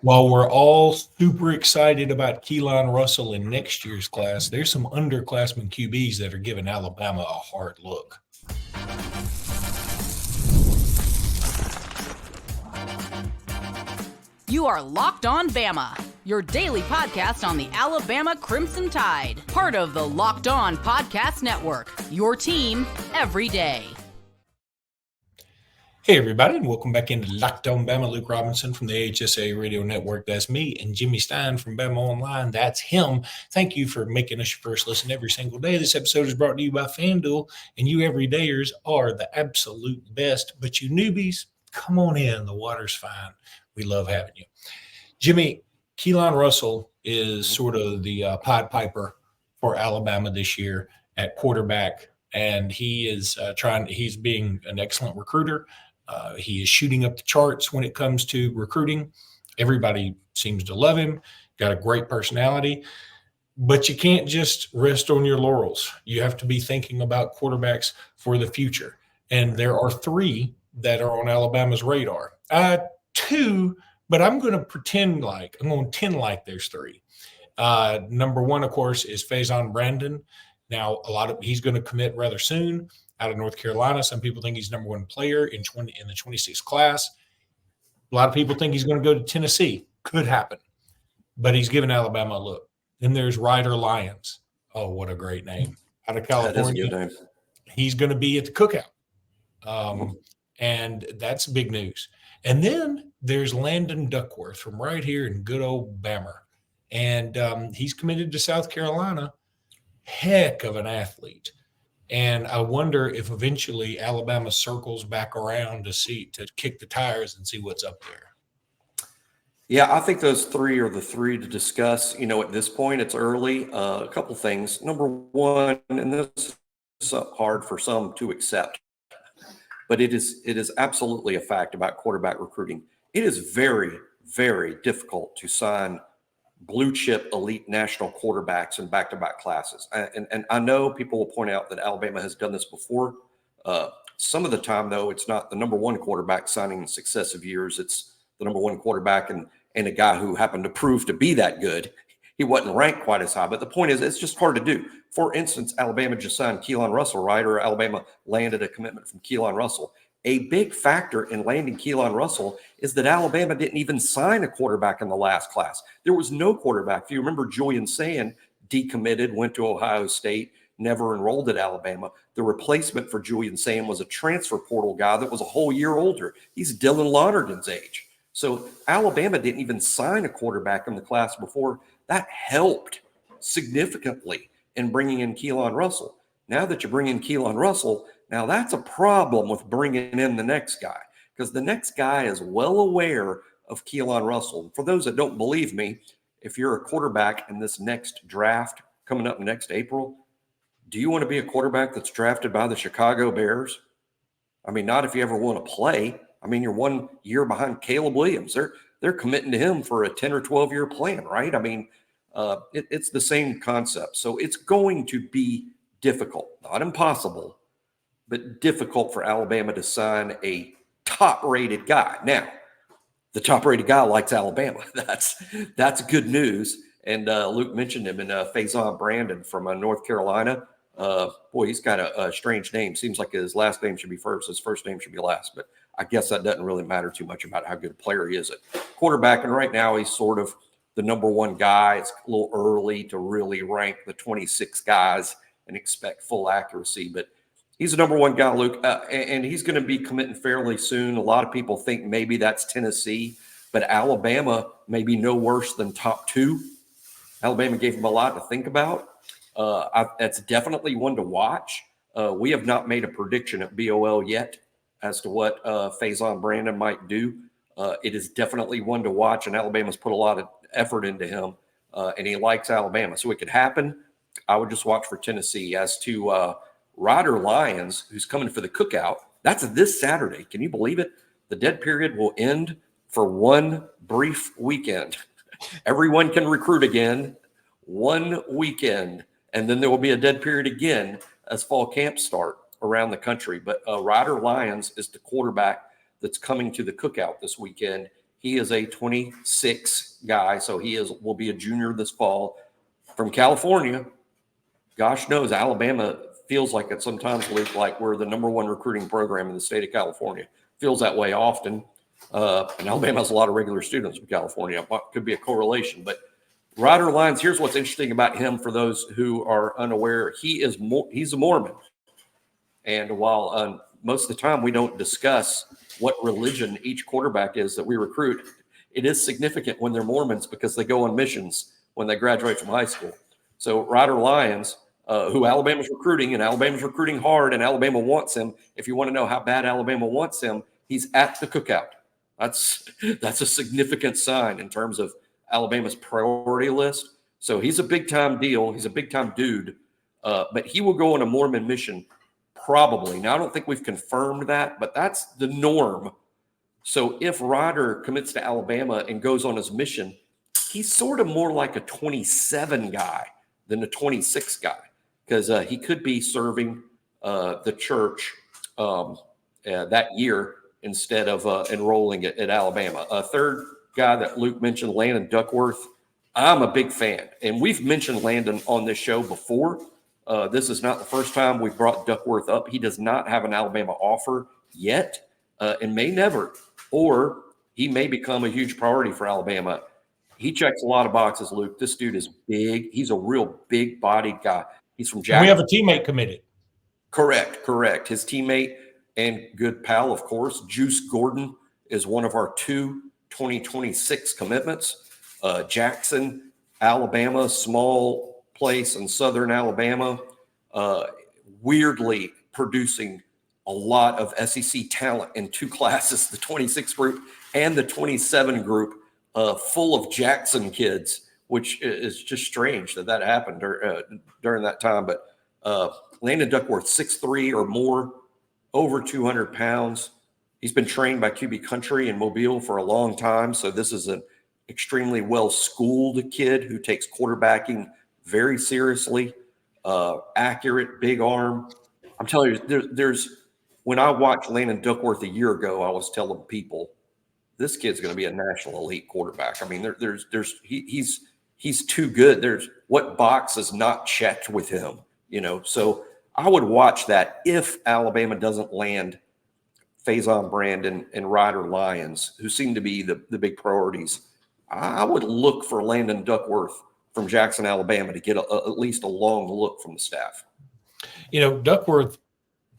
While we're all super excited about Keelan Russell in next year's class, there's some underclassmen QBs that are giving Alabama a hard look. You are Locked On Bama, your daily podcast on the Alabama Crimson Tide. Part of the Locked On Podcast Network, your team every day. Hey, everybody, and welcome back into Locked On Bama. Luke Robinson from the HSA Radio Network. That's me. And Jimmy Stein from Bama Online. That's him. Thank you for making us your first listen every single day. This episode is brought to you by FanDuel, and you everydayers are the absolute best. But you newbies, come on in. The water's fine. We love having you. Jimmy, Keelan Russell is sort of the Pied Piper for Alabama this year at quarterback, and he is he's being an excellent recruiter. He is shooting up the charts when it comes to recruiting. Everybody seems to love him, got a great personality, but you can't just rest on your laurels. You have to be thinking about quarterbacks for the future. And there are three that are on Alabama's radar. Two, but I'm going to pretend like there's three. Number one, of course, is Faison Brandon. Now, he's going to commit rather soon out of North Carolina. Some people think he's number one player in the 26th class. A lot of people think he's going to go to Tennessee. Could happen, but he's giving Alabama a look. Then there's Ryder Lyons. Oh, what a great name. Out of California. That is a good name. He's going to be at the cookout. And that's big news. And then there's Landon Duckworth from right here in good old Bama. And he's committed to South Carolina. Heck of an athlete. And I wonder if eventually Alabama circles back around to kick the tires and see what's up there. Yeah, I think those three are the three to discuss. At this point, it's early. A couple things. Number one, and this is hard for some to accept, but it is absolutely a fact about quarterback recruiting. It is very, very difficult to sign blue chip elite national quarterbacks in back-to-back classes. And I know people will point out that Alabama has done this before. Some of the time, though, it's not the number one quarterback signing in successive years. It's the number one quarterback and a guy who happened to prove to be that good. He wasn't ranked quite as high. But the point is, it's just hard to do. For instance, Alabama just signed Keelan Russell, right? Or Alabama landed a commitment from Keelan Russell. A big factor in landing Keelan Russell is that Alabama didn't even sign a quarterback in the last class. There was no quarterback. If you remember, Julian Sand decommitted, went to Ohio State, never enrolled at Alabama. The replacement for Julian Sand was a transfer portal guy that was a whole year older. He's Dylan Lonergan's age. So Alabama didn't even sign a quarterback in the class before. That helped significantly in bringing in Keelan Russell. Now that you bring in Keelan Russell, now that's a problem with bringing in the next guy, because the next guy is well aware of Keelan Russell. For those that don't believe me, if you're a quarterback in this next draft coming up next April, do you want to be a quarterback that's drafted by the Chicago Bears? I mean, not if you ever want to play. I mean, you're 1 year behind Caleb Williams. They're committing to him for a 10 or 12-year plan, right? I mean, it's the same concept. So it's going to be difficult, not impossible, but difficult for Alabama to sign a top-rated guy. Now, the top-rated guy likes Alabama. That's good news. And Luke mentioned him in Faison Brandon from North Carolina. Boy, he's got a strange name. Seems like his last name should be first. His first name should be last. But I guess that doesn't really matter too much about how good a player he is at quarterback. And right now he's sort of the number one guy. It's a little early to really rank the 26 guys and expect full accuracy. But he's the number one guy, Luke, and he's going to be committing fairly soon. A lot of people think maybe that's Tennessee, but Alabama may be no worse than top two. Alabama gave him a lot to think about. That's definitely one to watch. We have not made a prediction at BOL yet as to what Faison Brandon might do. It is definitely one to watch, and Alabama's put a lot of effort into him, and he likes Alabama. So it could happen. I would just watch for Tennessee. As to Ryder Lyons, who's coming for the cookout, that's this Saturday. Can you believe it? The dead period will end for one brief weekend. Everyone can recruit again, 1 weekend, and then there will be a dead period again as fall camps start around the country. But Ryder Lyons is the quarterback that's coming to the cookout this weekend. He is a 26 guy, so will be a junior this fall from California. Gosh knows Alabama feels like it sometimes, Luke, like we're the number one recruiting program in the state of California. Feels that way often. And Alabama has a lot of regular students from California. Could be a correlation. But Ryder Lyons, here's what's interesting about him for those who are unaware. He's a Mormon. And while most of the time we don't discuss what religion each quarterback is that we recruit, it is significant when they're Mormons because they go on missions when they graduate from high school. So Ryder Lyons, who Alabama's recruiting, and Alabama's recruiting hard, and Alabama wants him. If you want to know how bad Alabama wants him, he's at the cookout. That's a significant sign in terms of Alabama's priority list. So he's a big-time deal. He's a big-time dude. But he will go on a Mormon mission probably. Now, I don't think we've confirmed that, but that's the norm. So if Ryder commits to Alabama and goes on his mission, he's sort of more like a 27 guy than a 26 guy because he could be serving the church that year instead of enrolling at Alabama. A third guy that Luke mentioned, Landon Duckworth. I'm a big fan, and we've mentioned Landon on this show before. This is not the first time we've brought Duckworth up. He does not have an Alabama offer yet and may never, or he may become a huge priority for Alabama. He checks a lot of boxes, Luke. This dude is big. He's a real big-bodied guy. He's from Jackson. We have a teammate committed. Correct. His teammate and good pal, of course, Juice Gordon, is one of our 2026 commitments. Jackson, Alabama, small place in southern Alabama, weirdly producing a lot of SEC talent in two classes, the 26 group and the 27 group, full of Jackson kids, which is just strange that happened during that time. But Landon Duckworth, 6'3" or more, over 200 pounds. He's been trained by QB Country in Mobile for a long time. So this is an extremely well-schooled kid who takes quarterbacking very seriously, accurate, big arm. I'm telling you, there's when I watched Landon Duckworth a year ago, I was telling people, this kid's going to be a national elite quarterback. I mean, he's too good. There's what box is not checked with him, So I would watch that if Alabama doesn't land Faison Brandon and Ryder Lyons, who seem to be the big priorities. I would look for Landon Duckworth from Jackson, Alabama, to get at least a long look from the staff. Duckworth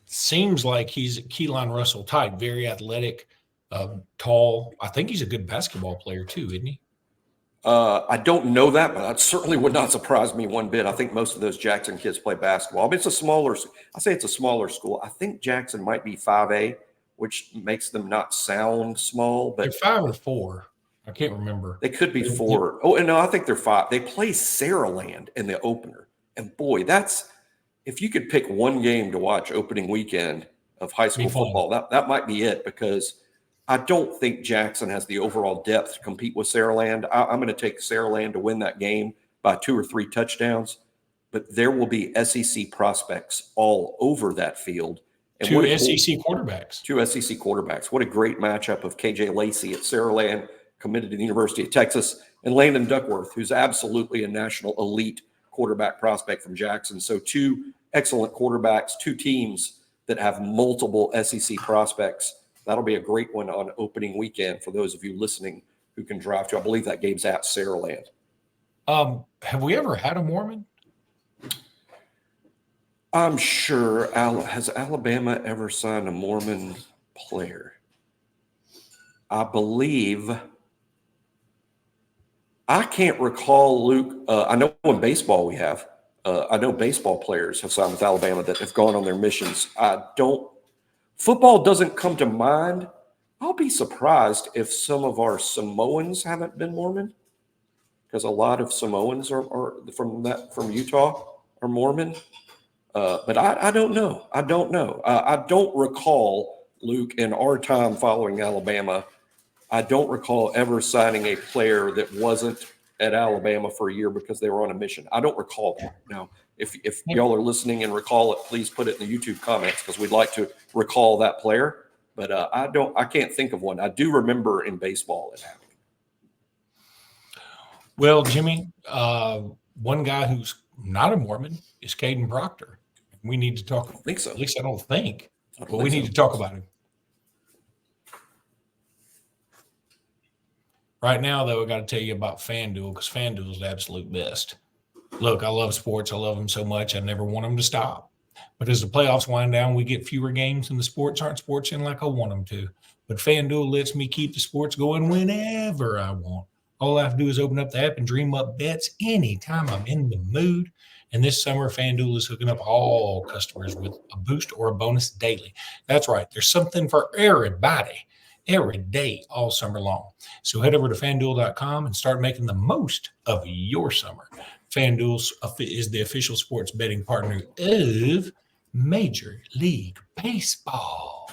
seems like he's a Keelan Russell type, very athletic, tall. I think he's a good basketball player too, isn't he? I don't know that, but that certainly would not surprise me one bit. I think most of those Jackson kids play basketball. I mean, it's a smaller school. I think Jackson might be 5A, which makes them not sound small. But they're 5 or 4. I can't remember. They could be 4. Oh, and no, I think they're 5. They play Saraland in the opener. And boy, if you could pick one game to watch opening weekend of high school football, that might be it, because I don't think Jackson has the overall depth to compete with Saraland. I'm going to take Saraland to win that game by 2 or 3 touchdowns, but there will be SEC prospects all over that field. And 2 SEC quarterbacks. 2 SEC quarterbacks. What a great matchup of KJ Lacey at Saraland, committed to the University of Texas, and Landon Duckworth, who's absolutely a national elite quarterback prospect from Jackson. So 2 excellent quarterbacks, 2 teams that have multiple SEC prospects. That'll be a great one on opening weekend for those of you listening who can drive to. I believe that game's at Saraland. Have we ever had a Mormon? I'm sure. Has Alabama ever signed a Mormon player? I believe. I can't recall, Luke. I know in baseball we have. I know baseball players have signed with Alabama that have gone on their missions. Football doesn't come to mind. I'll be surprised if some of our Samoans haven't been Mormon, because a lot of Samoans are from Utah are Mormon. But I don't know. I don't recall, Luke, in our time following Alabama, I don't recall ever signing a player that wasn't at Alabama for a year because they were on a mission. I don't recall that. Now, if y'all are listening and recall it, please put it in the YouTube comments, because we'd like to recall that player. But I can't think of one. I do remember in baseball it happened. Well, Jimmy, one guy who's not a Mormon is Kaden Proctor. We need to talk. I don't think so. At least I don't think. I don't But we think need so. to talk about him. Right now, though, I got to tell you about FanDuel because FanDuel is the absolute best. Look, I love sports. I love them so much. I never want them to stop. But as the playoffs wind down, we get fewer games and the sports aren't sportsing like I want them to. But FanDuel lets me keep the sports going whenever I want. All I have to do is open up the app and dream up bets anytime I'm in the mood. And this summer, FanDuel is hooking up all customers with a boost or a bonus daily. That's right. There's something for everybody every day all summer long. So head over to FanDuel.com and start making the most of your summer. FanDuel is the official sports betting partner of Major League Baseball.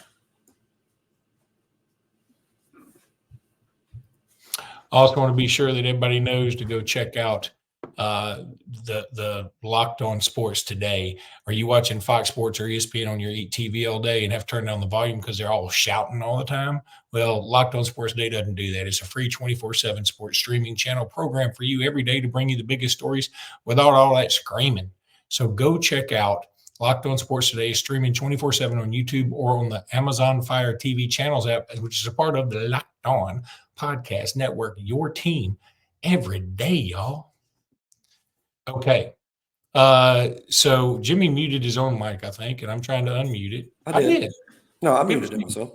I also want to be sure that everybody knows to go check out the Locked On Sports today. Are you watching Fox Sports or ESPN on your TV all day and have to turn down the volume because they're all shouting all the time? Well, Locked On Sports Day doesn't do that. It's a free 24/7 sports streaming channel program for you every day to bring you the biggest stories without all that screaming. So go check out Locked On Sports Today, streaming 24/7 on YouTube or on the Amazon Fire TV channels app, which is a part of the Locked On Podcast Network, your team every day, y'all. Okay. So Jimmy muted his own mic, I think, and I'm trying to unmute it. I did. No, I muted it myself.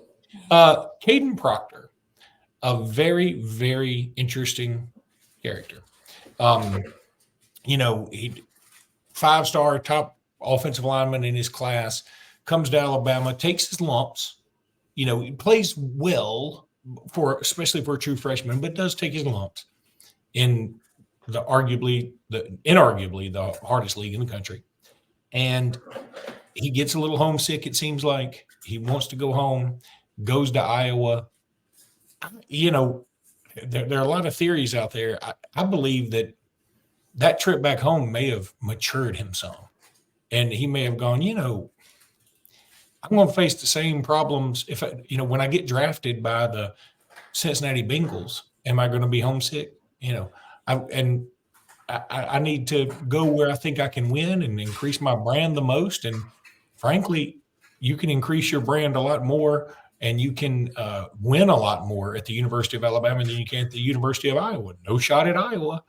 Kaden Proctor, a very, very interesting character. He 5-star top offensive lineman in his class, comes to Alabama, takes his lumps. He plays well especially for a true freshman, but does take his lumps in inarguably the hardest league in the country. And he gets a little homesick, it seems like. He wants to go home, goes to Iowa. There are a lot of theories out there. I believe that trip back home may have matured him some. And he may have gone, I'm going to face the same problems when I get drafted by the Cincinnati Bengals. Am I going to be homesick? I need to go where I think I can win and increase my brand the most. And frankly, you can increase your brand a lot more and you can win a lot more at the University of Alabama than you can at the University of Iowa. No shot at Iowa,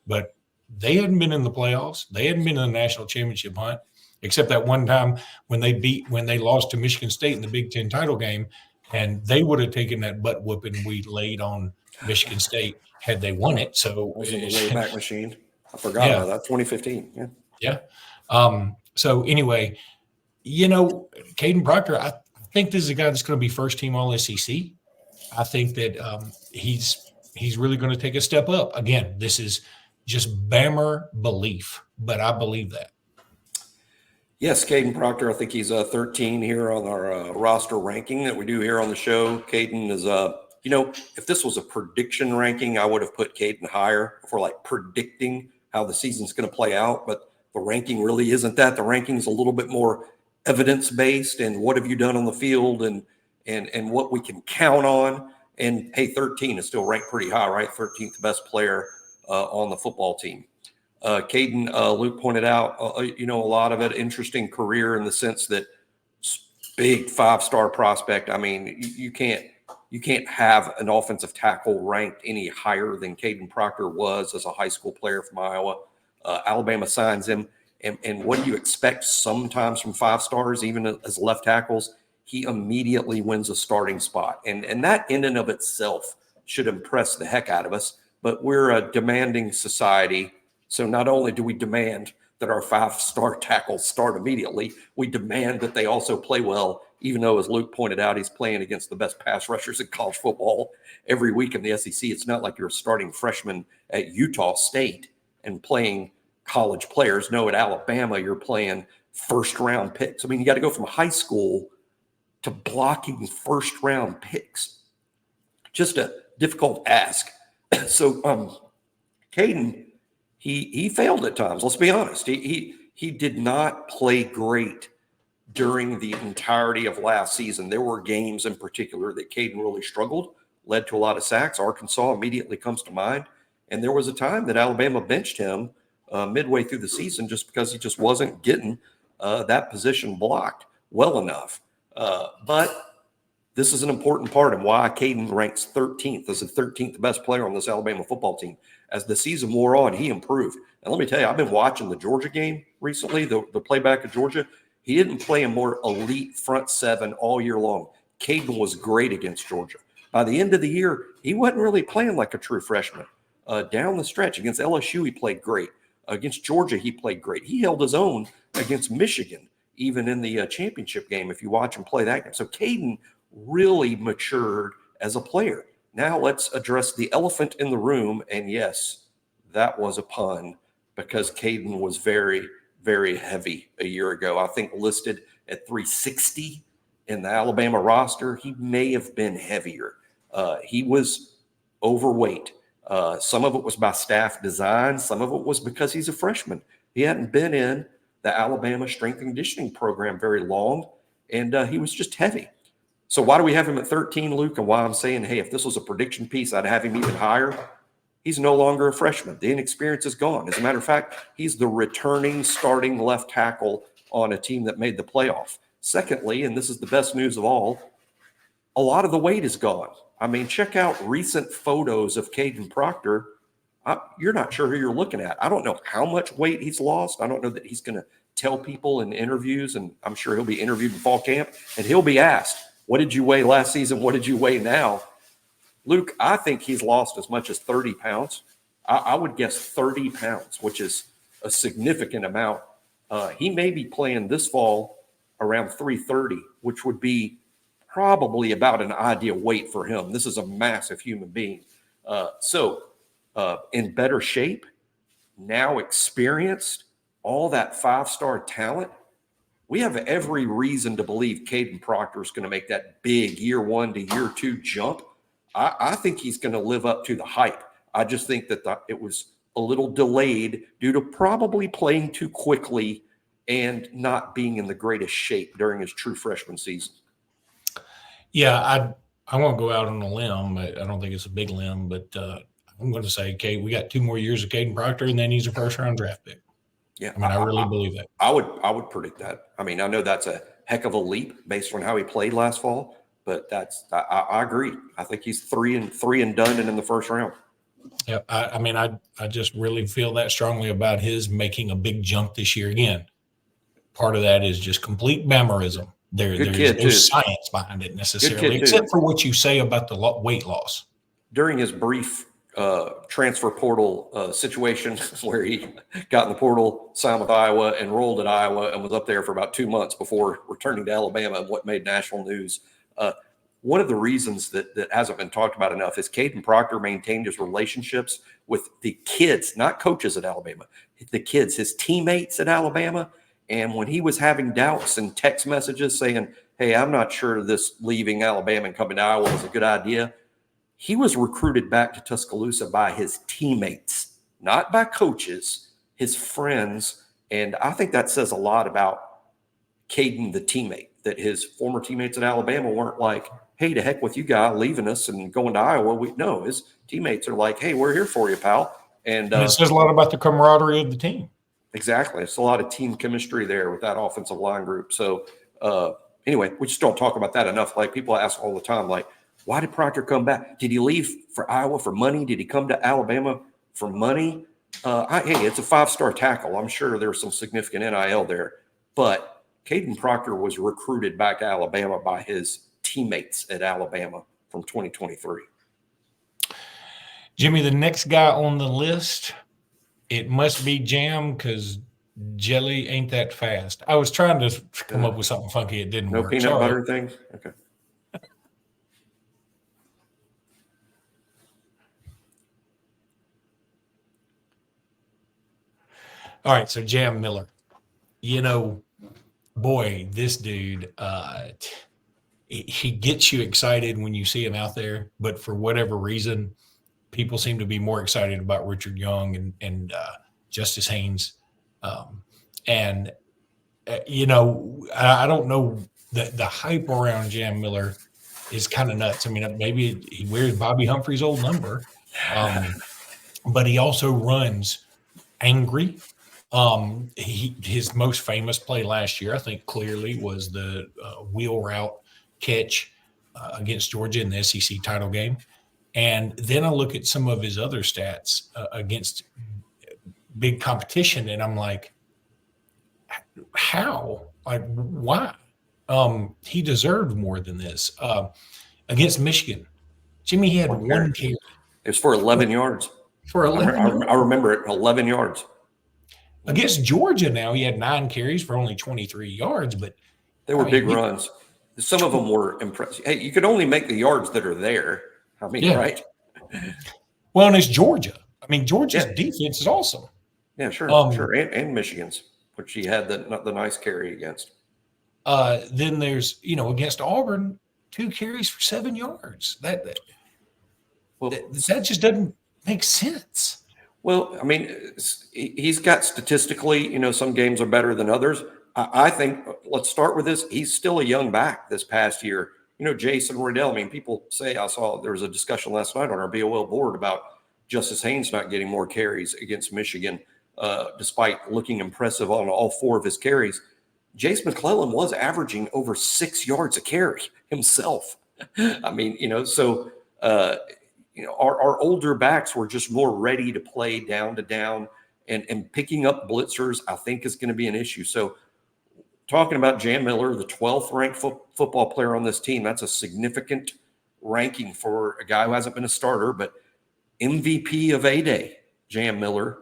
but they hadn't been in the playoffs. They hadn't been in the national championship hunt, except that one time when they lost to Michigan State in the Big Ten title game, and they would have taken that butt whooping we laid on Michigan State had they won it. So it was in the Wayback Machine. I forgot about that. 2015. Yeah. So anyway, Kaden Proctor, I think this is a guy that's going to be first team All SEC. I think that he's really going to take a step up. Again, this is just Bammer belief, but I believe that. Yes, Kaden Proctor. I think he's 13 here on our roster ranking that we do here on the show. Kaden is, if this was a prediction ranking, I would have put Kaden higher for predicting how the season's going to play out. But the ranking really isn't that. The ranking is a little bit more evidence-based and what have you done on the field and what we can count on. And, hey, 13 is still ranked pretty high, right? 13th best player on the football team. Kadyn, Luke pointed out, a lot of it, interesting career in the sense that big 5-star prospect. I mean, you can't have an offensive tackle ranked any higher than Kaden Proctor was as a high school player from Iowa. Alabama signs him. And what do you expect sometimes from 5-stars, even as left tackles? He immediately wins a starting spot. And that in and of itself should impress the heck out of us. But we're a demanding society. So not only do we demand that our 5-star tackles start immediately, we demand that they also play well, even though, as Luke pointed out, he's playing against the best pass rushers in college football every week in the SEC. It's not like you're a starting freshman at Utah State and playing college players. No, at Alabama, you're playing first-round picks. I mean, you got to go from high school to blocking first-round picks. Just a difficult ask. So, Kadyn, he failed at times. Let's be honest. He did not play great during the entirety of last season. There were games in particular that Kadyn really struggled, led to a lot of sacks. Arkansas immediately comes to mind. And there was a time that Alabama benched him midway through the season just because he just wasn't getting that position blocked well enough. But this is an important part of why Kadyn ranks 13th as the 13th best player on this Alabama football team. As the season wore on, he improved. And let me tell you, I've been watching the Georgia game recently, the playback of Georgia. He didn't play a more elite front seven all year long. Kadyn was great against Georgia. By the end of the year, he wasn't really playing like a true freshman. Down the stretch against LSU, he played great. Against Georgia, he played great. He held his own against Michigan, even in the championship game, if you watch him play that game. So Kadyn really matured as a player. Now let's address the elephant in the room. And yes, that was a pun, because Kadyn was very, very heavy a year ago. I think listed at 360 in the Alabama roster. He may have been heavier. He was overweight. Some of it was by staff design. Some of it was because he's a freshman. He hadn't been in the Alabama strength and conditioning program very long, and he was just heavy. So why do we have him at 13, Luke? And why I'm saying, hey, if this was a prediction piece, I'd have him even higher. He's no longer a freshman. The inexperience is gone. As a matter of fact, he's the returning starting left tackle on a team that made the playoff. Secondly, and this is the best news of all, a lot of the weight is gone. I mean, check out recent photos of Kaden Proctor. You're not sure who you're looking at. I don't know how much weight he's lost. I don't know that he's going to tell people in interviews, and I'm sure he'll be interviewed in fall camp, and he'll be asked, what did you weigh last season? What did you weigh now? Luke, I think he's lost as much as 30 pounds. I would guess 30 pounds, which is a significant amount. He may be playing this fall around 330, which would be probably about an ideal weight for him. This is a massive human being. So in better shape, now experienced, all that five-star talent, we have every reason to believe Kaden Proctor is going to make that big year 1 to year 2 jump. I think he's going to live up to the hype. I just think that it was a little delayed due to probably playing too quickly and not being in the greatest shape during his true freshman season. Yeah, I won't go out on a limb. I don't think it's a big limb, but I'm going to say, we got 2 more years of Kaden Proctor, and then he's a first-round draft pick. Yeah, I mean, I really believe that. I would predict that. I mean, I know that's a heck of a leap based on how he played last fall, but I agree. I think he's 3 and done and in the first round. Yeah, I mean, I just really feel that strongly about his making a big jump this year again. Part of that is just complete Bamarism. There's no science behind it necessarily, except for what you say about the weight loss. During his brief transfer portal situation where he got in the portal, signed with Iowa, enrolled at Iowa, and was up there for about 2 months before returning to Alabama, and what made national news. One of the reasons that hasn't been talked about enough is Kaden Proctor maintained his relationships with the kids, not coaches at Alabama, the kids, his teammates at Alabama. And when he was having doubts and text messages saying, hey, I'm not sure this leaving Alabama and coming to Iowa is a good idea, he was recruited back to Tuscaloosa by his teammates, not by coaches, his friends. And I think that says a lot about Kadyn, the teammate, that his former teammates at Alabama weren't like, hey, to heck with you guy leaving us and going to Iowa. No, his teammates are like, hey, we're here for you, pal. And it says a lot about the camaraderie of the team. Exactly. It's a lot of team chemistry there with that offensive line group. So anyway, we just don't talk about that enough. Like, people ask all the time, like, why did Proctor come back? Did he leave for Iowa for money? Did he come to Alabama for money? Hey, it's a 5-star tackle. I'm sure there's some significant NIL there. But Kaden Proctor was recruited back to Alabama by his teammates at Alabama from 2023. Jimmy, the next guy on the list, it must be Jam, because Jelly ain't that fast. I was trying to come up with something funky. It didn't work. No peanut butter things? Okay. All right, so Jam Miller. You know, boy, this dude, he gets you excited when you see him out there, but for whatever reason, people seem to be more excited about Richard Young and Justice Haynes. And I don't know the hype around Jam Miller is kind of nuts. I mean, maybe he wears Bobby Humphrey's old number, but he also runs angry. His most famous play last year, I think, clearly was the wheel route catch against Georgia in the SEC title game. And then I look at some of his other stats against big competition, and I'm like, how? Like, why? He deserved more than this. Against Michigan, Jimmy, he had one carry. It was for 11 yards. For 11 yards. I remember it, 11 yards. Against Georgia now, he had 9 carries for only 23 yards, but they were big runs. Some of them were impressive. Hey, you could only make the yards that are there. I mean, right? Well, and it's Georgia. I mean, Georgia's defense is awesome. Yeah, sure, sure. And Michigan's, which he had the nice carry against. Then there's, against Auburn, 2 carries for 7 yards. That just doesn't make sense. Well, I mean, he's got statistically, some games are better than others. I think, let's start with this. He's still a young back this past year. Jason Riddell, I mean, people say, I saw there was a discussion last night on our BOL board about Justice Haynes not getting more carries against Michigan, despite looking impressive on all 4 of his carries. Jace McClellan was averaging over 6 yards a carry himself. I mean, so our older backs were just more ready to play down to down, and picking up blitzers, I think, is going to be an issue. So talking about Jam Miller, the 12th ranked football player on this team, that's a significant ranking for a guy who hasn't been a starter, but MVP of A-Day, Jam Miller,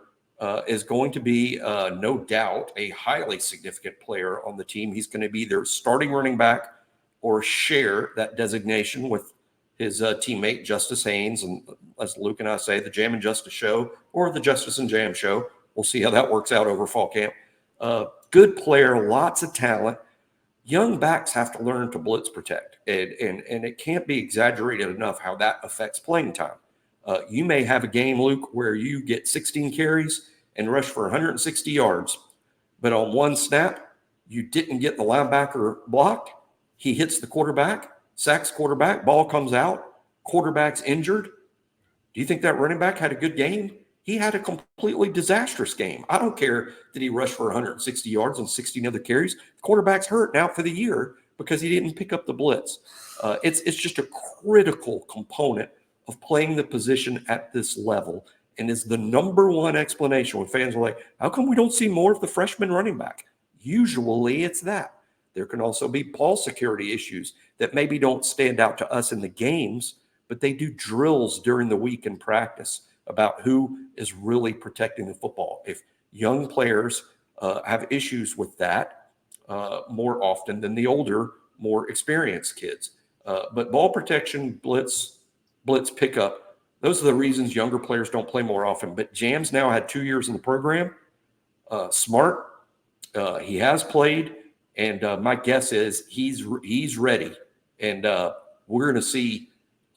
is going to be, no doubt, a highly significant player on the team. He's going to be their starting running back or share that designation with his teammate, Justice Haynes, and as Luke and I say, the Jam and Justice show or the Justice and Jam show. We'll see how that works out over fall camp. Good player, lots of talent. Young backs have to learn to blitz protect, and it can't be exaggerated enough how that affects playing time. You may have a game, Luke, where you get 16 carries and rush for 160 yards, but on one snap, you didn't get the linebacker blocked. He hits the quarterback, sacks quarterback, ball comes out, quarterback's injured. Do you think that running back had a good game? He had a completely disastrous game. I don't care that he rushed for 160 yards and 16 other carries. The quarterback's hurt now for the year because he didn't pick up the blitz. It's just a critical component of playing the position at this level, and is the number one explanation when fans are like, how come we don't see more of the freshman running back? Usually it's that. There can also be ball security issues that maybe don't stand out to us in the games, but they do drills during the week in practice about who is really protecting the football. If young players have issues with that more often than the older, more experienced kids. But ball protection, blitz pickup, those are the reasons younger players don't play more often. But Jam's now had 2 years in the program. Smart. He has played. And my guess is he's ready. And we're going to see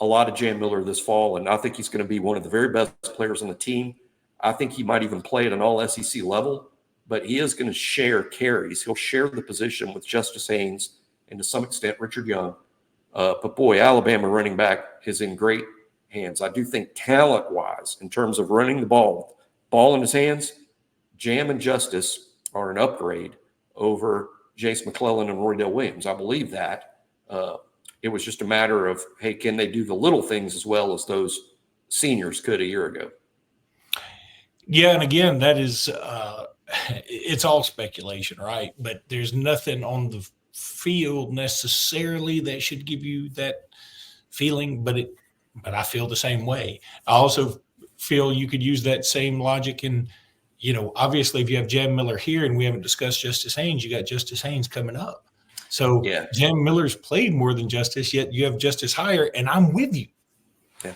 a lot of Jam Miller this fall, and I think he's going to be one of the very best players on the team. I think he might even play at an all-SEC level, but he is going to share carries. He'll share the position with Justice Haynes and to some extent Richard Young. But, boy, Alabama running back is in great hands. I do think talent-wise, in terms of running the ball in his hands, Jam and Justice are an upgrade over Jace McClellan and Roydell Williams. I believe that. It was just a matter of, hey, can they do the little things as well as those seniors could a year ago? Yeah, and again, that is it's all speculation, right? But there's nothing on the field necessarily that should give you that feeling, but I feel the same way. I also feel you could use that same logic in, obviously if you have Jam Miller here and we haven't discussed Justice Haynes, you got Justice Haynes coming up. So yeah. Jam Miller's played more than Justice, yet you have Justice higher, and I'm with you. Yeah,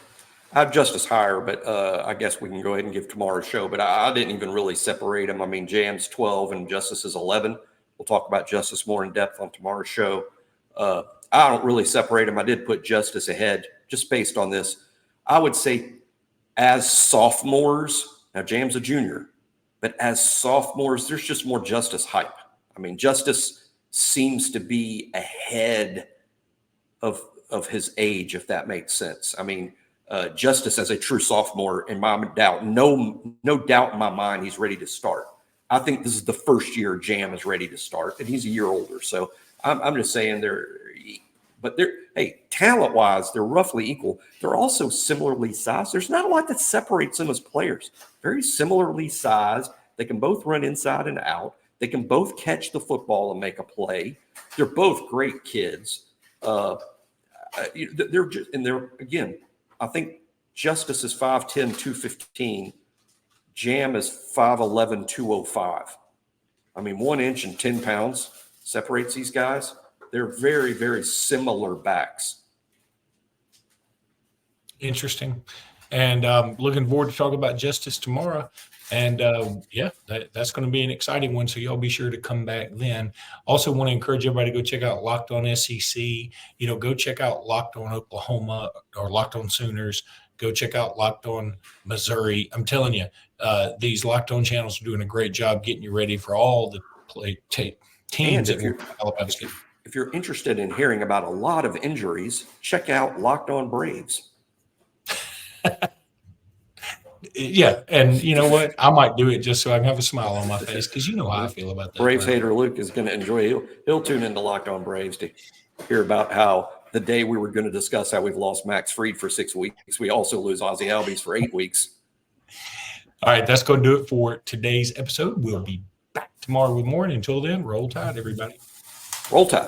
I have Justice higher, but I guess we can go ahead and give tomorrow's show. But I didn't even really separate them. I mean, Jam's 12 and Justice is 11. We'll talk about Justice more in depth on tomorrow's show. I don't really separate them. I did put Justice ahead just based on this. I would say as sophomores, now Jam's a junior, but as sophomores, there's just more Justice hype. I mean, Justice seems to be ahead of his age, if that makes sense. I mean, Justice as a true sophomore, in my doubt, no doubt in my mind, he's ready to start. I think this is the first year Jam is ready to start, and he's a year older. So I'm just saying hey, talent-wise, they're roughly equal. They're also similarly sized. There's not a lot that separates them as players. Very similarly sized. They can both run inside and out. They can both catch the football and make a play. They're both great kids. Again, I think Justice is 5'10", 215. Jam is 5'11", 205. I mean, 1 inch and 10 pounds separates these guys. They're very, very similar backs. Interesting. And looking forward to talk about Justice tomorrow. And that's going to be an exciting one. So y'all be sure to come back then. Also want to encourage everybody to go check out Locked On SEC. Go check out Locked On Oklahoma or Locked On Sooners. Go check out Locked On Missouri. I'm telling you, these Locked On channels are doing a great job getting you ready for all the teams. If you're interested in hearing about a lot of injuries, check out Locked On Braves. Yeah, and you know what? I might do it just so I can have a smile on my face because you know how I feel about that. Braves hater Luke is going to enjoy it. He'll tune into Locked On Braves to hear about how the day we were going to discuss how we've lost Max Fried for 6 weeks, we also lose Ozzie Albies for 8 weeks. All right, that's going to do it for today's episode. We'll be back tomorrow with more. And until then, roll tide, everybody. Roll Tide.